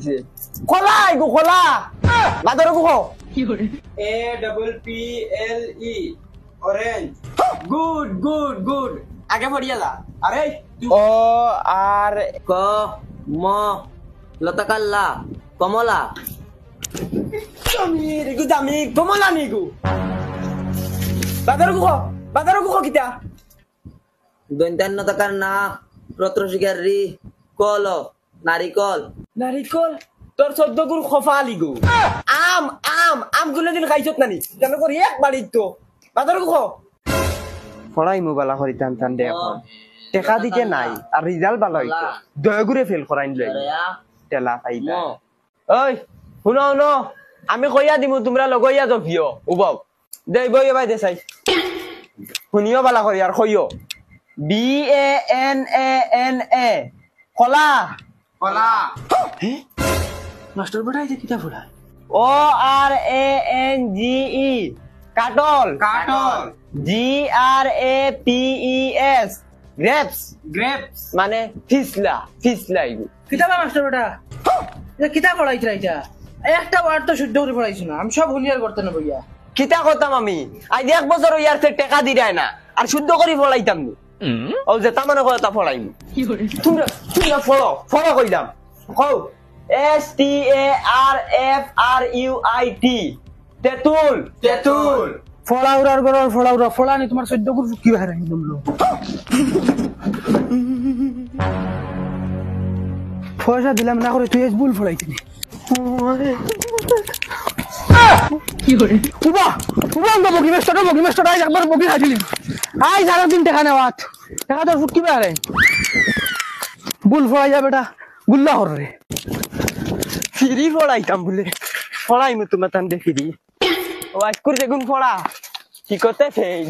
হইছে খোলা ইগু খোলা বাদর কো APPLE orange good good good আগে পড়িয়া যা আরে ও আর ক ম লতাকাল্লা কমলা জামির ইগু জামি কমলা নিগু বাদর কো কিতা দৈন্তান্ন টাকার না রত্র শিকার রি কল নারিকল নারিকল তোর 14 গুণ খফা লিগু আম আম আম গুলো দিন খাইছত নানি কেন করি এক বাড়িত তো বাদর কো পড়াই মোবাইলা করি টান টান দে এখন টেকা দিতে নাই আর রিজাল্ট ভালো হইতো দয়গুরে ফেল করাইন লই তেলা খাইলা ওই শুনো শুনো আমি কইয়া দিমু তোমরা লগইয়া জভিও উবাও দেই বই ভাই দে চাই শুনিও বালা করি আর কইও BANANA কলা কলা মাস্টার পড়াই যে কিতা পড়ায় ORANGE কাটল কাটল GRAPES গ্রেপস গ্রেপস মানে ফিসলা ফিসলা ইগু কিতাব মাস্টার বেটা এটা কিতাব পড়াইছ রাইটা একটা ওয়ার্ড তো শুদ্ধ করে পড়াইছ না আমি সব হুলিয়ার করতে না বইয়া কিতা করতাম আমি আজ এক বছর ইয়ার টাকা দি দেয় না আর শুদ্ধ করে পড়াইতাম নি ও যে তামানে কথা পড়াইম তোমরা তোমরা ফলো কইলাম কও STARFRUIT তেতুল তেতুল ফলাউরার গরর ফলাউরা ফলানি তোমার 14 গুণ কি বাহির আনি দমলো পয়সা দিলাম না করে তুই এসবুল ফলাইছিস কি করে উবা উবা বগি মেস্টার আই একবার বগি হাজিলি আই সারা দিন টাকা নেওয়াত টাকা তোর ফুট কি বাহির বুল ফলাই যা বেটা গুল্লা হর রে ফিরি পড়াইতাম বলে পড়াইমু তোমার তান দে ফিরি ও আজ করে দেখুন পড়া কি করতে ফেল